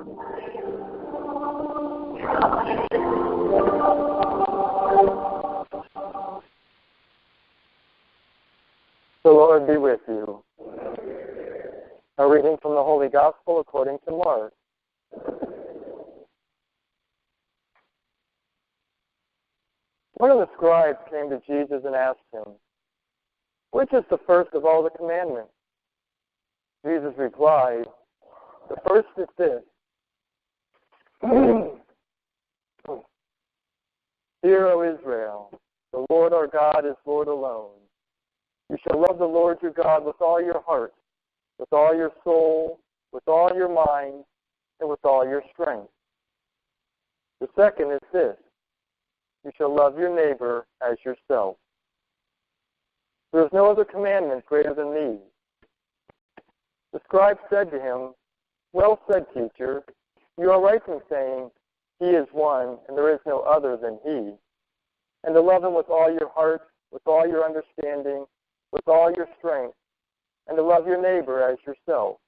The Lord be with you. A reading from the Holy Gospel according to Mark. One of the scribes came to Jesus and asked him, "Which is the first of all the commandments?" Jesus replied, "The first is this. Hear, O Israel, the Lord our God is Lord alone. You shall love the Lord your God with all your heart, with all your soul, with all your mind, and with all your strength. The second is this. You shall love your neighbor as yourself. There is no other commandment greater than these." The scribe said to him, "Well said, teacher. You are right in saying, He is one, and there is no other than He. And to love Him with all your heart, with all your understanding, with all your strength, and to love your neighbor as yourself.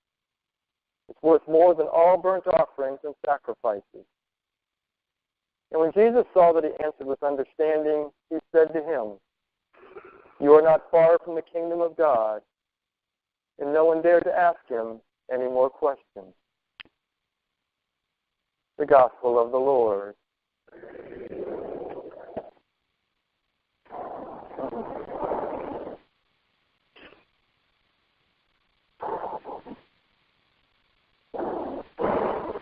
It's worth more than all burnt offerings and sacrifices." And when Jesus saw that he answered with understanding, he said to him, "You are not far from the kingdom of God." And no one dared to ask him any more questions. The Gospel of the Lord.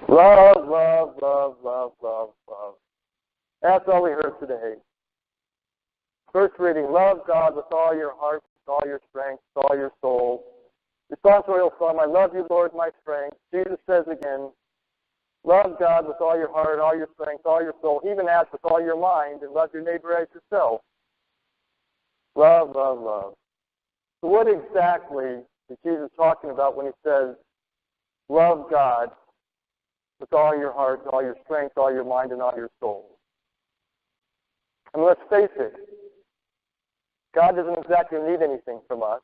Love, love, love, love, love, love. That's all we heard today. First reading, love God with all your heart, with all your strength, with all your soul. Responsorial psalm, I love you, Lord, my strength. Jesus says again, love God with all your heart, all your strength, all your soul. He even adds with all your mind, and love your neighbor as yourself. Love, love, love. So what exactly is Jesus talking about when he says, love God with all your heart, all your strength, all your mind, and all your soul? And let's face it, God doesn't exactly need anything from us.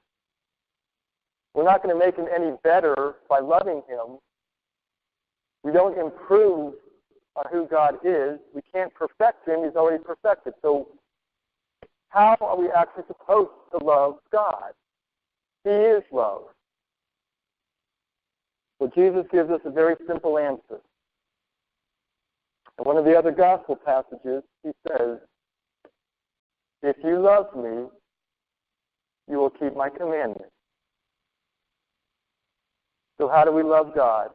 We're not going to make him any better by loving him. We don't improve on who God is. We can't perfect him. He's already perfected. So how are we actually supposed to love God? He is love. Well, Jesus gives us a very simple answer. In one of the other gospel passages, he says, if you love me, you will keep my commandments. So how do we love God?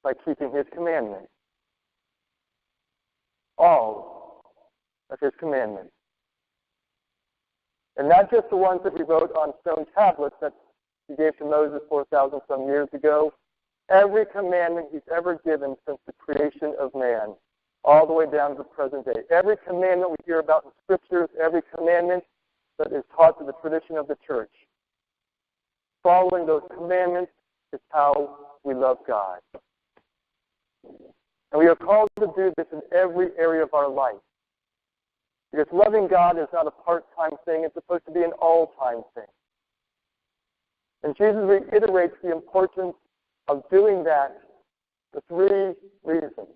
By keeping his commandments. All of his commandments. And not just the ones that he wrote on stone tablets that he gave to Moses 4,000 some years ago. Every commandment he's ever given since the creation of man, all the way down to the present day. Every commandment we hear about in Scriptures, every commandment that is taught to the tradition of the church. Following those commandments is how we love God. And we are called to do this in every area of our life. Because loving God is not a part-time thing, it's supposed to be an all-time thing. And Jesus reiterates the importance of doing that for three reasons.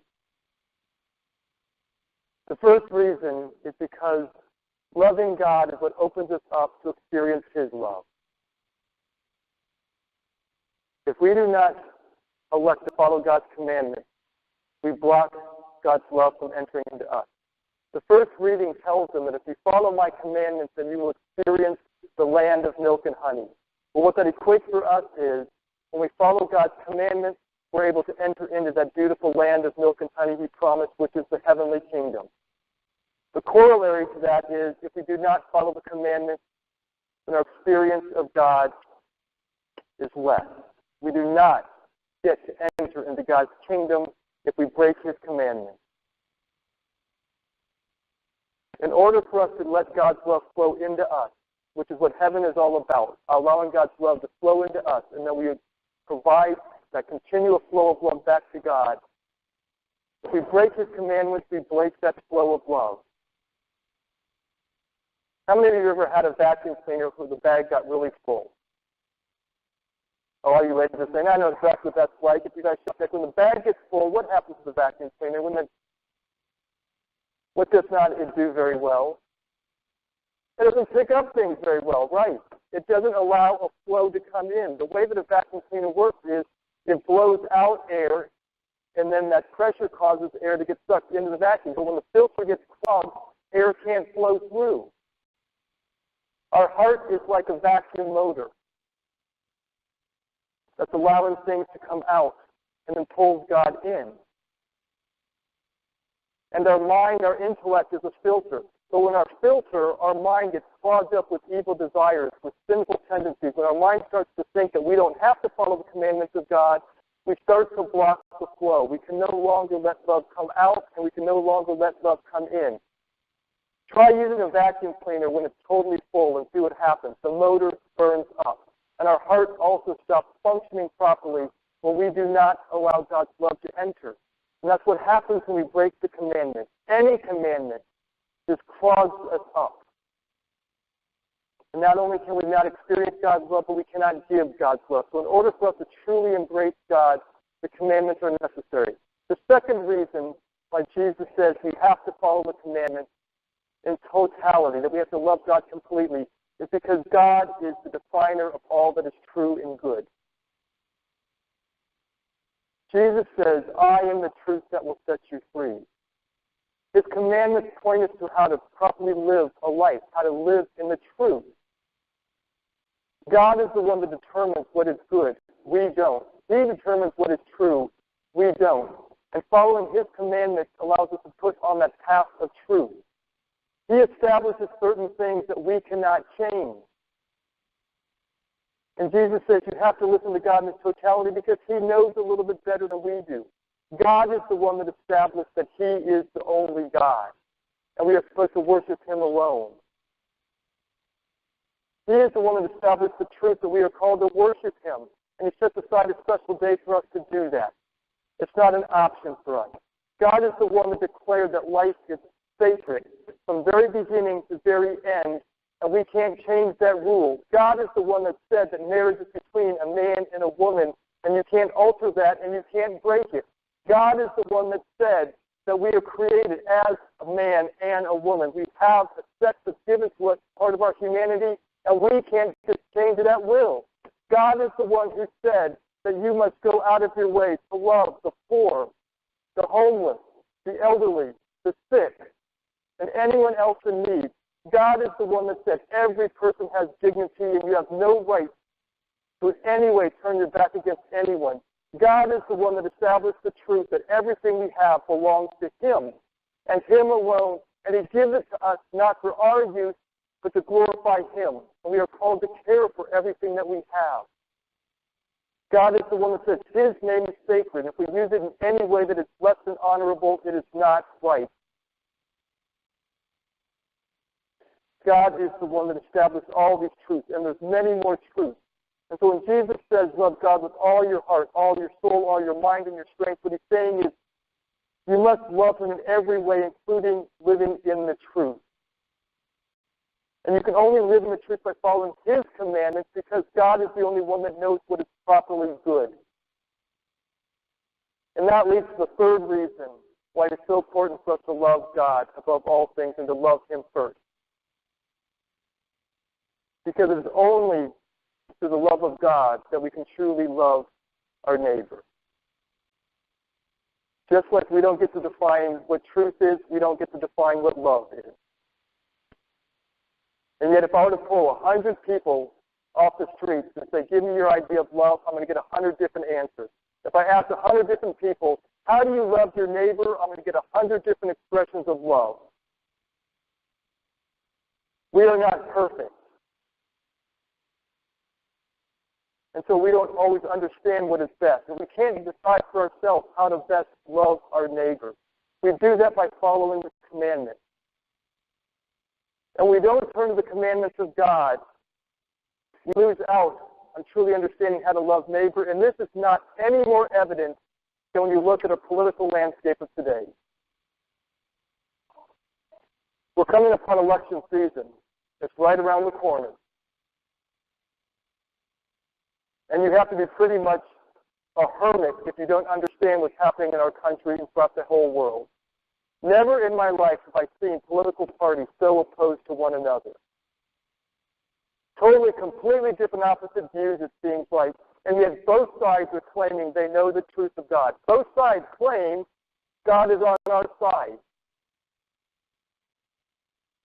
The first reason is because loving God is what opens us up to experience his love. If we do not elect to follow God's commandments, we block God's love from entering into us. The first reading tells them that if you follow my commandments, then you will experience the land of milk and honey. But what that equates for us is, when we follow God's commandments, we're able to enter into that beautiful land of milk and honey he promised, which is the heavenly kingdom. The corollary to that is, if we do not follow the commandments, then our experience of God is less. We do not get to enter into God's kingdom if we break his commandments. In order for us to let God's love flow into us, which is what heaven is all about, allowing God's love to flow into us, and then we provide that continual flow of love back to God. If we break his commandments, we break that flow of love. How many of you ever had a vacuum cleaner where the bag got really full? Oh, are you ready to sing? I know exactly what that's like. If you guys check, when the bag gets full, what happens to the vacuum cleaner? What does not it do very well? It doesn't pick up things very well, right? It doesn't allow a flow to come in. The way that a vacuum cleaner works is it blows out air, and then that pressure causes air to get sucked into the vacuum. But when the filter gets clogged, air can't flow through. Our heart is like a vacuum motor that's allowing things to come out and then pulls God in. And our mind, our intellect is a filter. So when our filter, our mind gets clogged up with evil desires, with sinful tendencies, when our mind starts to think that we don't have to follow the commandments of God, we start to block the flow. We can no longer let love come out, and we can no longer let love come in. Try using a vacuum cleaner when it's totally full and see what happens. The motor burns up. And our heart also stops functioning properly when we do not allow God's love to enter. And that's what happens when we break the commandment. Any commandment just clogs us up. And not only can we not experience God's love, but we cannot give God's love. So in order for us to truly embrace God, the commandments are necessary. The second reason why Jesus says we have to follow the commandments in totality, that we have to love God completely, is because God is the definer of all that is true and good. Jesus says, I am the truth that will set you free. His commandments point us to how to properly live a life, how to live in the truth. God is the one that determines what is good. We don't. He determines what is true. We don't. And following His commandments allows us to put on that path of truth. He establishes certain things that we cannot change. And Jesus says you have to listen to God in His totality because He knows a little bit better than we do. God is the one that established that He is the only God. And we are supposed to worship Him alone. He is the one that established the truth that we are called to worship Him. And He sets aside a special day for us to do that. It's not an option for us. God is the one that declared that life is sacred from very beginning to very end, and we can't change that rule. God is the one that said that marriage is between a man and a woman, and you can't alter that, and you can't break it. God is the one that said that we are created as a man and a woman. We have a sex that's given to us, part of our humanity, and we can't just change it at will. God is the one who said that you must go out of your way to love the poor, the homeless, the elderly, the sick, and anyone else in need. God is the one that said every person has dignity and you have no right to in any way turn your back against anyone. God is the one that established the truth that everything we have belongs to Him and Him alone, and He gives it to us not for our use, but to glorify Him. And we are called to care for everything that we have. God is the one that says His name is sacred. If we use it in any way that is less than honorable, it is not right. God is the one that established all these truths, and there's many more truths. And so when Jesus says, love God with all your heart, all your soul, all your mind, and your strength, what He's saying is you must love Him in every way, including living in the truth. And you can only live in the truth by following His commandments because God is the only one that knows what is properly good. And that leads to the third reason why it's so important for us to love God above all things and to love Him first. Because it is only through the love of God that we can truly love our neighbor. Just like we don't get to define what truth is, we don't get to define what love is. And yet if I were to pull 100 people off the streets and say, give me your idea of love, I'm going to get 100 different answers. If I ask 100 different people, how do you love your neighbor, I'm going to get 100 different expressions of love. We are not perfect. And so we don't always understand what is best. And we can't decide for ourselves how to best love our neighbor. We do that by following the commandments. And we don't turn to the commandments of God. We lose out on truly understanding how to love neighbor. And this is not any more evident than when you look at a political landscape of today. We're coming upon election season. It's right around the corner. And you have to be pretty much a hermit if you don't understand what's happening in our country and throughout the whole world. Never in my life have I seen political parties so opposed to one another. Totally, completely different opposite views, it seems like. And yet both sides are claiming they know the truth of God. Both sides claim God is on our side.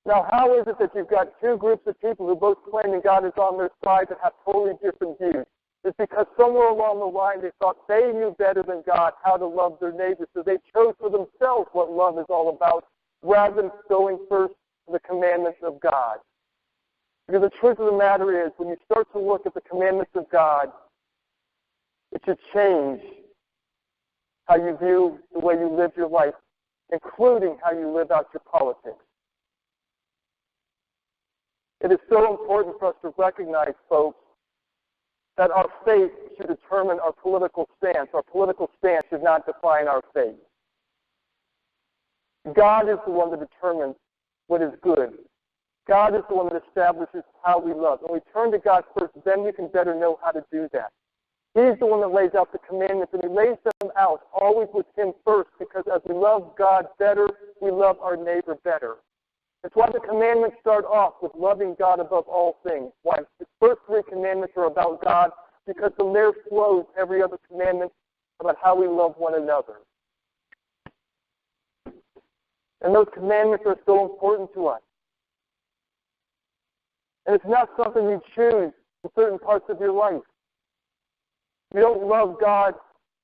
Now, how is it that you've got two groups of people who both claiming God is on their side that have totally different views? It's because somewhere along the line they thought they knew better than God how to love their neighbors, so they chose for themselves what love is all about rather than going first to the commandments of God. Because the truth of the matter is, when you start to look at the commandments of God, it should change how you view the way you live your life, including how you live out your politics. It is so important for us to recognize, folks, that our faith should determine our political stance. Our political stance should not define our faith. God is the one that determines what is good. God is the one that establishes how we love. When we turn to God first, then we can better know how to do that. He's the one that lays out the commandments, and He lays them out always with Him first, because as we love God better, we love our neighbor better. That's why the commandments start off with loving God above all things. Why? The first three commandments are about God, because from there flows every other commandment about how we love one another. And those commandments are so important to us. And it's not something you choose in certain parts of your life. You don't love God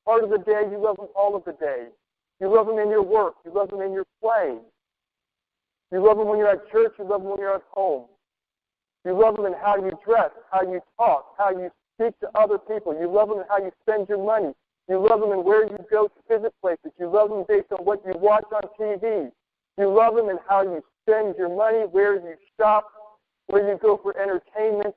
part of the day, you love Him all of the day. You love Him in your work, you love Him in your play. You love Him when you're at church, you love Him when you're at home. You love Him in how you dress, how you talk, how you speak to other people. You love Him in how you spend your money. You love Him in where you go to visit places. You love Him based on what you watch on TV. You love Him in how you spend your money, where you shop, where you go for entertainment.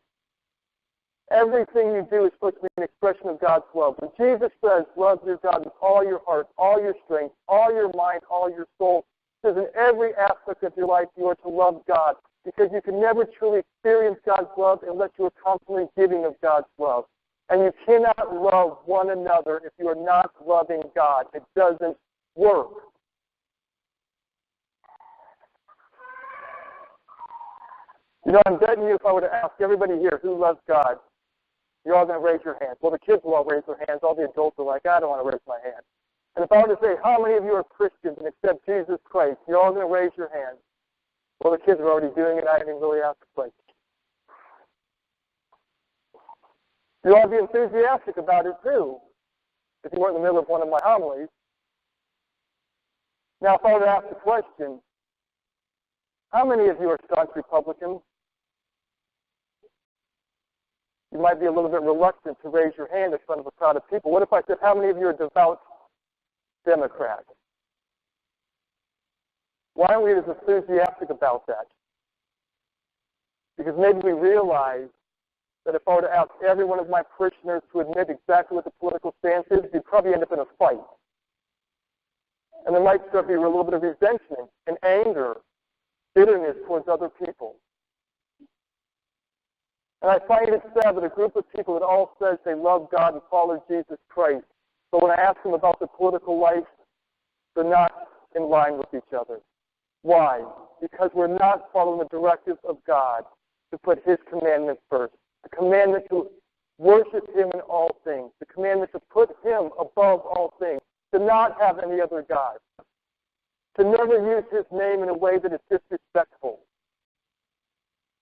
Everything you do is supposed to be an expression of God's love. When Jesus says, love your God with all your heart, all your strength, all your mind, all your soul, it says in every aspect of your life you are to love God, because you can never truly experience God's love unless you are constantly giving of God's love. And you cannot love one another if you are not loving God. It doesn't work. You know, I'm betting you if I were to ask everybody here who loves God, you're all going to raise your hands. Well, the kids will all raise their hands. All the adults are like, I don't want to raise my hand. And if I were to say, how many of you are Christians and accept Jesus Christ, you're all going to raise your hands. Well, the kids are already doing it. I didn't really ask the question. You'll all be enthusiastic about it, too, if you weren't in the middle of one of my homilies. Now, if I were to ask the question, how many of you are staunch Republicans? You might be a little bit reluctant to raise your hand in front of a crowd of people. What if I said, how many of you are devout Democrats? Why aren't we as enthusiastic about that? Because maybe we realize that if I were to ask every one of my parishioners to admit exactly what the political stance is, we'd probably end up in a fight. And there might start to be a little bit of resentment and anger, bitterness towards other people. And I find it sad that a group of people that all says they love God and follow Jesus Christ, but when I ask them about their political life, they're not in line with each other. Why? Because we're not following the directives of God to put His commandments first. The commandment to worship Him in all things. The commandment to put Him above all things. To not have any other gods. To never use His name in a way that is disrespectful.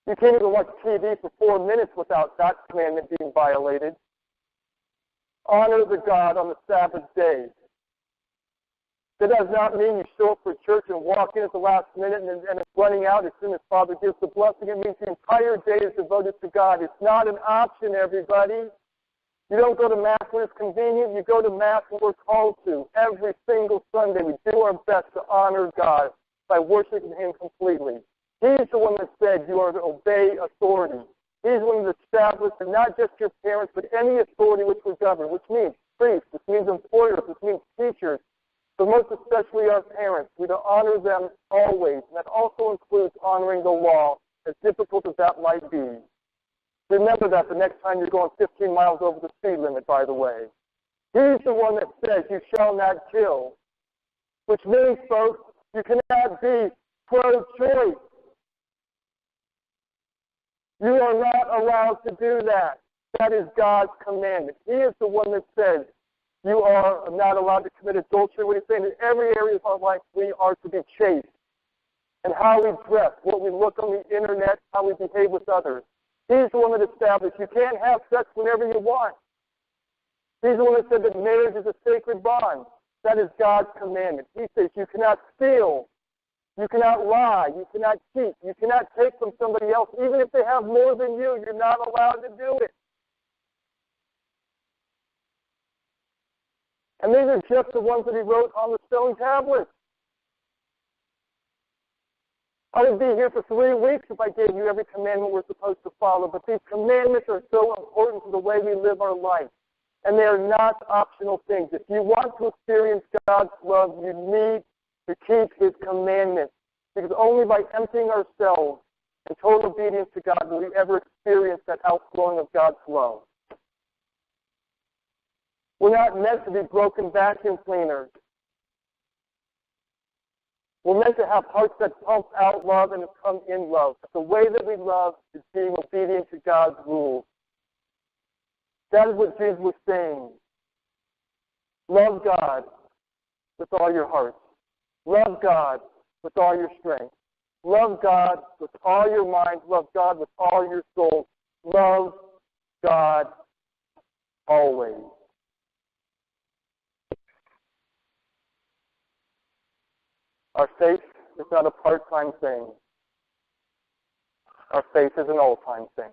You can't even watch TV for 4 minutes without that commandment being violated. Honor the God on the Sabbath day. That does not mean you show up for church and walk in at the last minute and it's running out as soon as Father gives the blessing. It means the entire day is devoted to God. It's not an option, everybody. You don't go to Mass when it's convenient. You go to Mass when we're called to. Every single Sunday we do our best to honor God by worshiping Him completely. He's the one that said you are to obey authority. He's the one that established that not just your parents, but any authority which will govern, which means priests, which means employers, which means teachers, but most especially our parents. We're to honor them always, and that also includes honoring the law, as difficult as that might be. Remember that the next time you're going 15 miles over the speed limit, by the way. He's the one that says you shall not kill, which means, folks, you cannot be pro-choice. You are not allowed to do that. That is God's commandment. He is the one that says you are not allowed to commit adultery. What he's saying, in every area of our life, we are to be chaste. And how we dress, what we look on the internet, how we behave with others. He's the one that established you can't have sex whenever you want. He's the one that said that marriage is a sacred bond. That is God's commandment. He says you cannot steal. You cannot lie. You cannot cheat. You cannot take from somebody else. Even if they have more than you, you're not allowed to do it. And these are just the ones that he wrote on the stone tablets. I would be here for 3 weeks if I gave you every commandment we're supposed to follow, but these commandments are so important to the way we live our life, and they are not optional things. If you want to experience God's love, you need to keep his commandments, because only by emptying ourselves in total obedience to God will we ever experience that outflowing of God's love. We're not meant to be broken vacuum cleaners. We're meant to have hearts that pump out love and come in love. But the way that we love is being obedient to God's rules. That is what Jesus was saying. Love God with all your heart. Love God with all your strength. Love God with all your mind. Love God with all your soul. Love God always. Our faith is not a part-time thing. Our faith is an all-time thing.